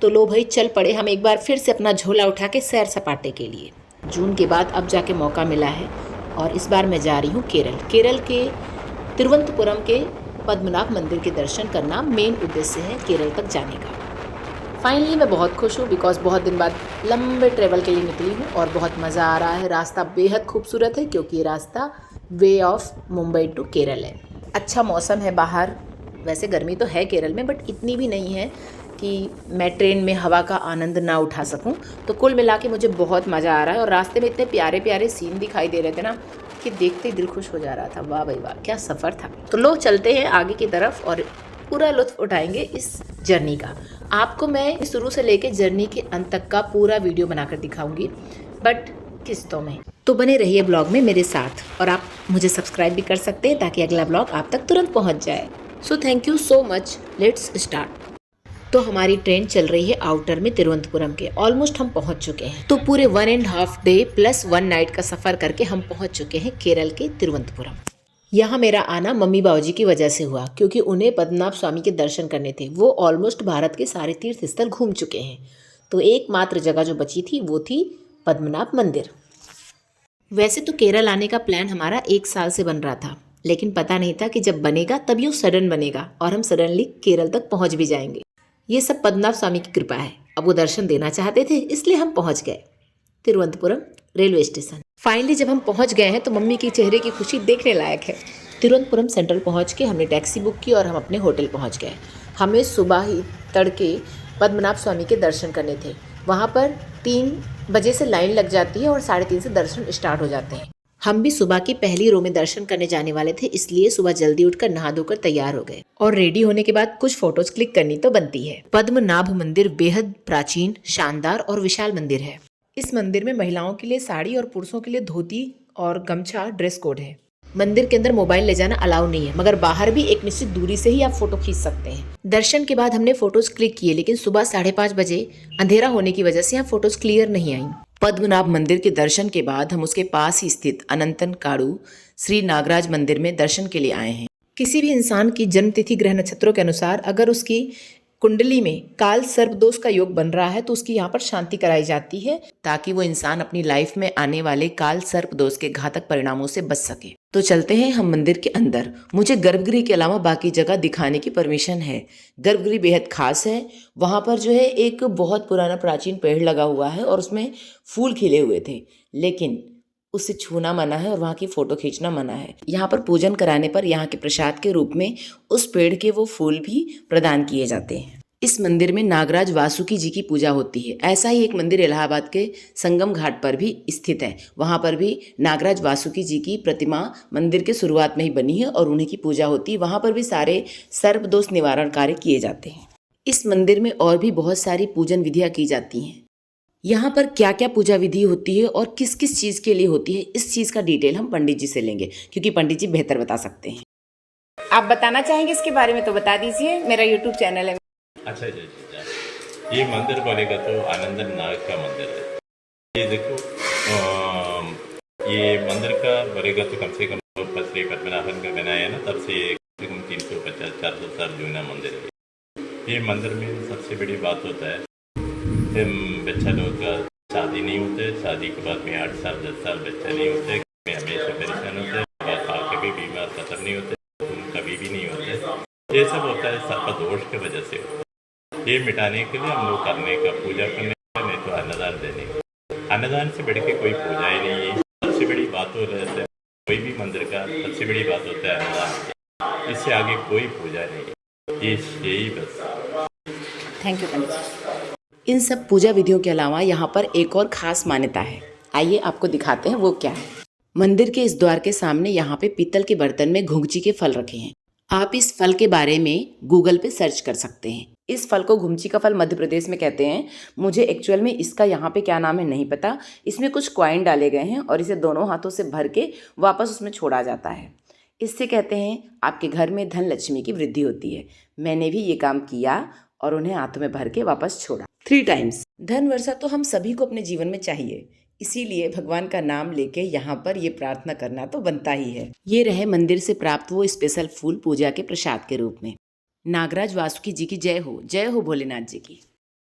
तो लो भाई चल पड़े हम एक बार फिर से अपना झोला उठा के सैर सपाटे के लिए। जून के बाद अब जाके मौका मिला है और इस बार मैं जा रही हूँ केरल। केरल के तिरुवनंतपुरम के पद्मनाभ मंदिर के दर्शन करना मेन उद्देश्य है केरल तक जाने का। फाइनली मैं बहुत खुश हूँ बिकॉज बहुत दिन बाद लंबे ट्रैवल के लिए निकली हूँ और बहुत मज़ा आ रहा है। रास्ता बेहद खूबसूरत है क्योंकि ये रास्ता way of Mumbai to Kerala है। अच्छा मौसम है बाहर, वैसे गर्मी तो है केरल में बट इतनी भी नहीं है कि मैं ट्रेन में हवा का आनंद ना उठा सकूं। तो कुल मिला के मुझे बहुत मज़ा आ रहा है और रास्ते में इतने प्यारे प्यारे सीन दिखाई दे रहे थे ना कि देखते ही दिल खुश हो जा रहा था। वाह भाई वाह, क्या सफ़र था। तो लो चलते हैं आगे की तरफ और पूरा लुत्फ़ उठाएंगे इस जर्नी का। आपको मैं शुरू से लेके जर्नी के अंत तक का पूरा वीडियो बनाकर दिखाऊंगी बट किस्तों में। तो बने रहिए ब्लॉग में मेरे साथ और आप मुझे सब्सक्राइब भी कर सकते हैं ताकि अगला ब्लॉग आप तक तुरंत पहुंच जाए। So thank you so much. Let's start. तो हमारी ट्रेन चल रही है आउटर में तिरुवनंतपुरम के। ऑलमोस्ट हम पहुंच चुके हैं। तो पूरे 1.5 डे प्लस 1 नाइट का सफ़र करके हम पहुंच चुके हैं केरल के तिरुवनंतपुरम। यहाँ मेरा आना मम्मी बाबूजी की वजह से हुआ क्योंकि उन्हें पद्मनाभ स्वामी के दर्शन करने थे। वो ऑलमोस्ट भारत के सारे तीर्थ स्थल घूम चुके हैं, तो एकमात्र जगह जो बची थी वो थी पद्मनाभ मंदिर। वैसे तो केरल आने का प्लान हमारा 1 साल से बन रहा था, लेकिन पता नहीं था कि जब बनेगा तब यूँ सडन बनेगा और हम सडनली केरल तक पहुँच भी जाएंगे। ये सब पद्मनाभ स्वामी की कृपा है। अब वो दर्शन देना चाहते थे इसलिए हम पहुँच गए तिरुवनंतपुरम रेलवे स्टेशन। फाइनली जब हम पहुंच गए हैं तो मम्मी के चेहरे की खुशी देखने लायक है। तिरुवनंतपुरम सेंट्रल पहुंच के हमने टैक्सी बुक की और हम अपने होटल पहुंच गए। हमें सुबह ही तड़के पद्मनाभ स्वामी के दर्शन करने थे। वहां पर 3 बजे से लाइन लग जाती है और 3:30 से दर्शन स्टार्ट हो जाते हैं। हम भी सुबह की पहली रो में दर्शन करने जाने वाले थे, इसलिए सुबह जल्दी उठकर नहा धोकर तैयार हो गए और रेडी होने के बाद कुछ फोटोज क्लिक करनी तो बनती है। पद्मनाभ मंदिर बेहद प्राचीन, शानदार और विशाल मंदिर है। इस मंदिर में महिलाओं के लिए साड़ी और पुरुषों के लिए धोती और गमछा ड्रेस कोड है। मंदिर के अंदर मोबाइल ले जाना अलाउ नहीं है, मगर बाहर भी एक निश्चित दूरी से ही आप फोटो खींच सकते हैं। दर्शन के बाद हमने फोटोज क्लिक किए, लेकिन सुबह 5:30 बजे अंधेरा होने की वजह से यहाँ फोटोज क्लियर नहीं आई। पद्मनाभ मंदिर के दर्शन के बाद हम उसके पास ही स्थित अनंतनकाडु श्री नागराज मंदिर में दर्शन के लिए आए हैं। किसी भी इंसान की जन्मतिथि ग्रह नक्षत्रों के अनुसार अगर उसकी कुंडली में काल सर्प दोष का योग बन रहा है तो उसकी यहाँ पर शांति कराई जाती है ताकि वो इंसान अपनी लाइफ में आने वाले काल सर्प दोष के घातक परिणामों से बच सके। तो चलते हैं हम मंदिर के अंदर। मुझे गर्भगृह के अलावा बाकी जगह दिखाने की परमिशन है। गर्भगृह बेहद खास है। वहाँ पर जो है एक बहुत पुराना प्राचीन पेड़ लगा हुआ है और उसमें फूल खिले हुए थे, लेकिन उसे छूना मना है और वहाँ की फ़ोटो खींचना मना है। यहाँ पर पूजन कराने पर यहाँ के प्रसाद के रूप में उस पेड़ के वो फूल भी प्रदान किए जाते हैं। इस मंदिर में नागराज वासुकी जी की पूजा होती है। ऐसा ही एक मंदिर इलाहाबाद के संगम घाट पर भी स्थित है। वहाँ पर भी नागराज वासुकी जी की प्रतिमा मंदिर के शुरुआत में ही बनी है और उन्हीं की पूजा होती है। वहाँ पर भी सारे सर्प दोष निवारण कार्य किए जाते हैं। इस मंदिर में और भी बहुत सारी पूजन विधियाँ की जाती हैं। यहाँ पर क्या क्या पूजा विधि होती है और किस किस चीज़ के लिए होती है, इस चीज़ का डिटेल हम पंडित जी से लेंगे क्योंकि पंडित जी बेहतर बता सकते हैं। आप बताना चाहेंगे इसके बारे में तो बता दीजिए, मेरा यूट्यूब चैनल है। अच्छा, ये मंदिर बोलेगा तो आनंदन नाग का मंदिर है। ये देखो, ये मंदिर का बोलेगा तो कम से कम श्री पद्मनाभन का बनाया है ना, तब से 350-400 साल जूना मंदिर है। ये मंदिर में सबसे बड़ी बात होता है बच्चा लोग का शादी नहीं होते। शादी के बाद में 8 साल 10 साल बच्चा नहीं होते। में हमेशा परेशान होते हैं। खा के भी बीमार खत्म नहीं होते, तुम कभी भी नहीं होते। ये सब होता है सर्प दोष की वजह से। ये मिटाने के लिए हम लोग करने का, पूजा करने का, नहीं तो अन्नदान देने का। अन्नदान से बढ़ के कोई पूजा ही नहीं है। सबसे बड़ी बात हो रही है कोई भी मंदिर का सबसे बड़ी बात होता है अन्नदान। इससे आगे कोई पूजा नहीं है। यही बस। थैंक यू पंडित। इन सब पूजा विधियों के अलावा यहाँ पर एक और खास मान्यता है। आइए आपको दिखाते हैं वो क्या है। मंदिर के इस द्वार के सामने यहाँ पे पीतल के बर्तन में घुंघची के फल रखे हैं। आप इस फल के बारे में गूगल पे सर्च कर सकते हैं। इस फल को घुंघची का फल मध्य प्रदेश में कहते हैं। मुझे एक्चुअल में इसका यहाँ पे क्या नाम है नहीं पता। इसमें कुछ कॉइन डाले गए हैं और इसे दोनों हाथों से भर के वापस उसमें छोड़ा जाता है। इससे कहते हैं आपके घर में धन लक्ष्मी की वृद्धि होती है। मैंने भी ये काम किया और उन्हें हाथों में भर के वापस छोड़ा 3 टाइम्स। धन वर्षा तो हम सभी को अपने जीवन में चाहिए, इसीलिए भगवान का नाम लेके यहाँ पर ये प्रार्थना करना तो बनता ही है। ये रहे मंदिर से प्राप्त वो स्पेशल फूल पूजा के प्रसाद के रूप में। नागराज वासुकी जी की जय हो भोलेनाथ जी की।